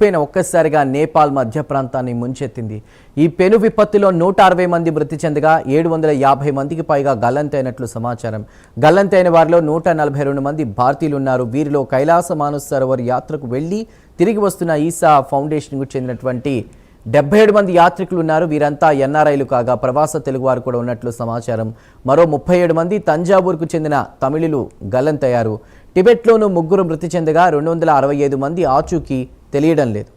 పెను ఒక్కసారిగా నేపాల్ మధ్య ప్రాంతాన్ని ముంచెత్తింది. ఈ పెను విపత్తులో 160 మంది మృతి చెందగా 750 మందికి పైగా గల్లంతైనట్లు సమాచారం. గల్లంతైన వారిలో 142 మంది భారతీయులు ఉన్నారు. వీరిలో కైలాస మానస సరోవర్ యాత్రకు వెళ్లి తిరిగి వస్తున్న ఈసా ఫౌండేషన్కు చెందినటువంటి 77 మంది యాత్రికులు ఉన్నారు. వీరంతా ఎన్ఆర్ఐలు కాగా ప్రవాస తెలుగువారు కూడా ఉన్నట్లు సమాచారం. మరో 37 మంది తంజావూరుకు చెందిన తమిళులు గల్లంతయ్యారు. టిబెట్లోనూ 3 మృతి చెందగా 265 మంది ఆచూకీ తెలియడం లేదు.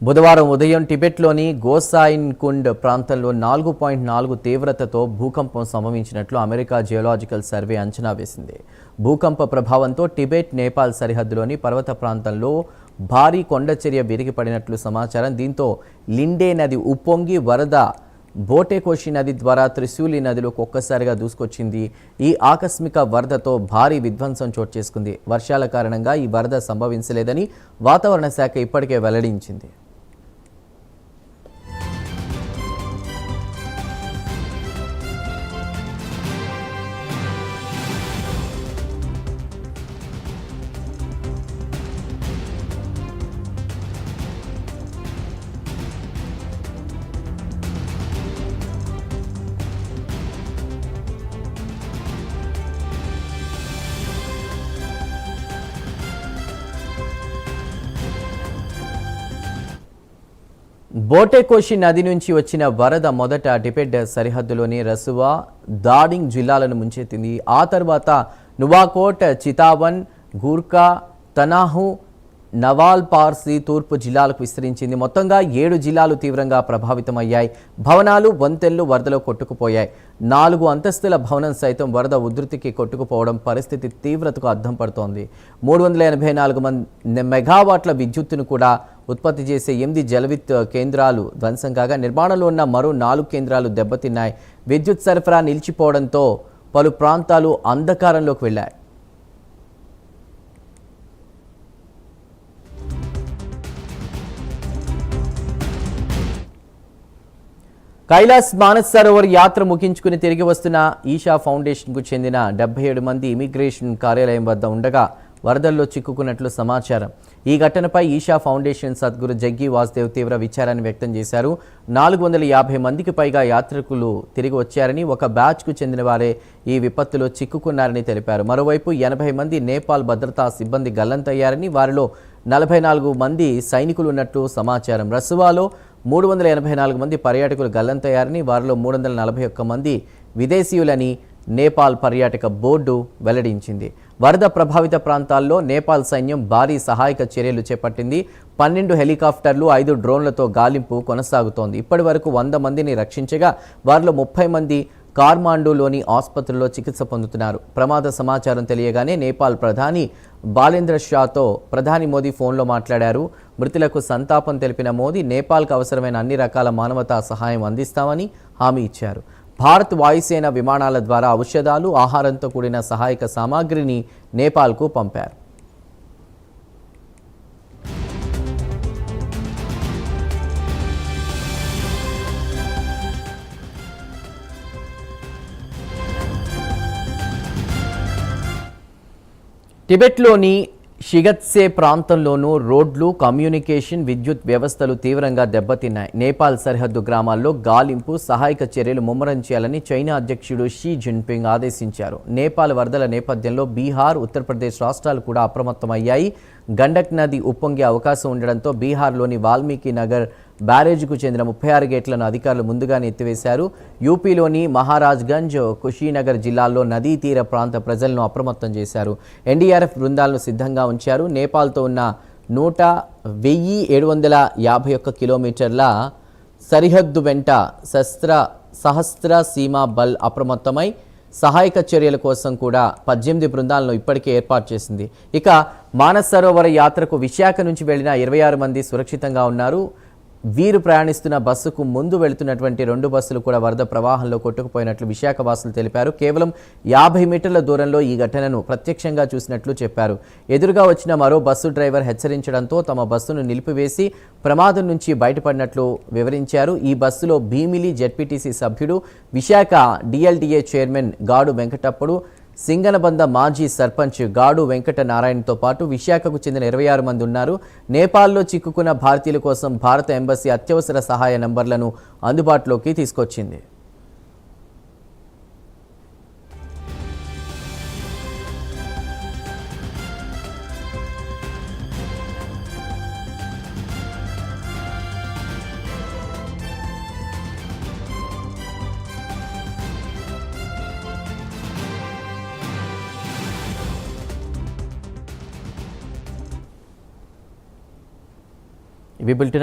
బుధవారం ఉదయం టిబెట్లోని గోసాయిన్ కుండ్ ప్రాంతంలో 4.4 తీవ్రతతో భూకంపం సంభవించినట్లు అమెరికా జియోలాజికల్ సర్వే అంచనా వేసింది. భూకంప ప్రభావంతో టిబెట్ నేపాల్ సరిహద్దులోని పర్వత ప్రాంతంలో భారీ కొండచర్య విరిగిపడినట్లు సమాచారం. దీంతో లిండే నది ఉప్పొంగి వరద బోటేకోషి నది ద్వారా త్రిశూలి నదిలోకి ఒక్కసారిగా దూసుకొచ్చింది. ఈ ఆకస్మిక వరదతో భారీ విధ్వంసం చోటు చేసుకుంది. వర్షాల కారణంగా ఈ వరద సంభవించలేదని వాతావరణ శాఖ ఇప్పటికే వెల్లడించింది. బోటేకోషి నది నుంచి వచ్చిన వరద మొదట టిబెట్ సరిహద్దులోని రసువా, దాడింగ్ జిల్లాలను ముంచెత్తింది. ఆ తర్వాత నువాకోట్, చితావన్, గూర్ఖా, తనాహు, నవాల్ పార్సీ తూర్పు జిల్లాలకు విస్తరించింది. మొత్తంగా 7 జిల్లాలు తీవ్రంగా ప్రభావితమయ్యాయి. భవనాలు, వంతెనలు వరదలో కొట్టుకుపోయాయి. 4 అంతస్తుల భవనం సైతం వరద ఉధృతికి కొట్టుకుపోవడం పరిస్థితి తీవ్రతకు అద్దం పడుతోంది. 384 మెగావాట్ల విద్యుత్తును కూడా ఉత్పత్తి చేసే 8 జలవిద్యుత్ కేంద్రాలు ధ్వంసం కాగా నిర్మాణంలో ఉన్న మరో 4 కేంద్రాలు దెబ్బతిన్నాయి. విద్యుత్ సరఫరా నిలిచిపోవడంతో పలు ప్రాంతాలు అంధకారంలోకి వెళ్లాయి. కైలాస్ మానస్ సరోవర్ యాత్ర ముగించుకుని తిరిగి వస్తున్న ఈషా ఫౌండేషన్కు చెందిన 77 మంది ఇమిగ్రేషన్ కార్యాలయం వద్ద ఉండగా వరదల్లో చిక్కుకున్నట్లు సమాచారం. ఈ ఘటనపై ఈషా ఫౌండేషన్ సద్గురు జగ్గి వాసుదేవ్ తీవ్ర విచారాన్ని వ్యక్తం చేశారు. 450 మందికి పైగా యాత్రికులు తిరిగి వచ్చారని, ఒక బ్యాచ్కు చెందిన వారే ఈ విపత్తులో చిక్కుకున్నారని తెలిపారు. మరోవైపు 80 మంది నేపాల్ భద్రతా సిబ్బంది గల్లంతయ్యారని, వారిలో 44 మంది సైనికులు ఉన్నట్లు సమాచారం. రసువాలో 384 మంది పర్యాటకులు గల్లంతయ్యారని, వారిలో 341 మంది విదేశీయులని నేపాల్ పర్యాటక బోర్డు వెల్లడించింది. వరద ప్రభావిత ప్రాంతాల్లో నేపాల్ సైన్యం భారీ సహాయక చర్యలు చేపట్టింది. 12 హెలికాప్టర్లు, 5 డ్రోన్లతో గాలింపు కొనసాగుతోంది. ఇప్పటి వరకు 100 మందిని రక్షించగా వారిలో 30 మంది కార్మాండూలోని ఆసుపత్రిలో చికిత్స పొందుతున్నారు. ప్రమాద సమాచారం తెలియగానే నేపాల్ ప్రధాని బాలేంద్ర షాతో ప్రధాని మోదీ ఫోన్లో మాట్లాడారు. మృతులకు సంతాపం తెలిపిన మోదీ నేపాల్కు అవసరమైన అన్ని రకాల మానవతా సహాయం అందిస్తామని హామీ ఇచ్చారు. భారత్ వాయుసేన విమానాల ద్వారా ఔషధాలు, ఆహారంతో కూడిన సహాయక సామాగ్రిని నేపాల్కు పంపారు. టిబెట్లోని షిగత్సే ప్రాంతంలోనూ రోడ్లు, కమ్యూనికేషన్, విద్యుత్ వ్యవస్థలు తీవ్రంగా దెబ్బతిన్నాయి. నేపాల్ సరిహద్దు గ్రామాల్లో గాలింపు, సహాయక చర్యలు ముమ్మరం చేయాలని చైనా అధ్యక్షుడు షీ జిన్పింగ్ ఆదేశించారు. నేపాల్ వరదల నేపథ్యంలో బీహార్, ఉత్తరప్రదేశ్ రాష్ట్రాలు కూడా అప్రమత్తమయ్యాయి. గండక్ నది ఉప్పొంగే అవకాశం ఉండడంతో బీహార్లోని వాల్మీకి నగర్ బ్యారేజ్కు చెందిన 36 గేట్లను అధికారులు ముందుగానే ఎత్తివేశారు. యూపీలోని మహారాజ్గంజ్, కుషీనగర్ జిల్లాల్లో నదీ తీర ప్రాంత ప్రజలను అప్రమత్తం చేశారు. ఎన్డీఆర్ఎఫ్ బృందాలను సిద్ధంగా ఉంచారు. నేపాల్తో ఉన్న 1751 కిలోమీటర్ల సరిహద్దు వెంట సహస్ర సీమా బల్ అప్రమత్తమై సహాయక చర్యల కోసం కూడా 18 బృందాలను ఇప్పటికే ఏర్పాటు చేసింది. ఇక మానస్ సరోవర యాత్రకు విశాఖ నుంచి వెళ్లిన 26 మంది సురక్షితంగా ఉన్నారు. వీరు ప్రయాణిస్తున్న బస్సుకు ముందు వెళుతున్నటువంటి 2 బస్సులు కూడా వరద ప్రవాహంలో కొట్టుకుపోయినట్లు విశాఖ వాసులు తెలిపారు. కేవలం 50 మీటర్ల దూరంలో ఈ ఘటనను ప్రత్యక్షంగా చూసినట్లు చెప్పారు. ఎదురుగా వచ్చిన మరో బస్సు డ్రైవర్ హెచ్చరించడంతో తమ బస్సును నిలిపివేసి ప్రమాదం నుంచి బయటపడినట్లు వివరించారు. ఈ బస్సులో భీమిలి జెడ్పీటీసీ సభ్యుడు, విశాఖ డిఎల్డిఏ చైర్మన్ గాడు వెంకటప్పుడు, సింగనబంద మాజీ సర్పంచ్ గాడు వెంకట నారాయణతో పాటు విశాఖకు చెందిన 26 మంది ఉన్నారు. నేపాల్లో చిక్కుకున్న భారతీయుల కోసం భారత ఎంబసీ అత్యవసర సహాయ నంబర్లను అందుబాటులోకి తీసుకొచ్చింది. ఇవి బులెటిన్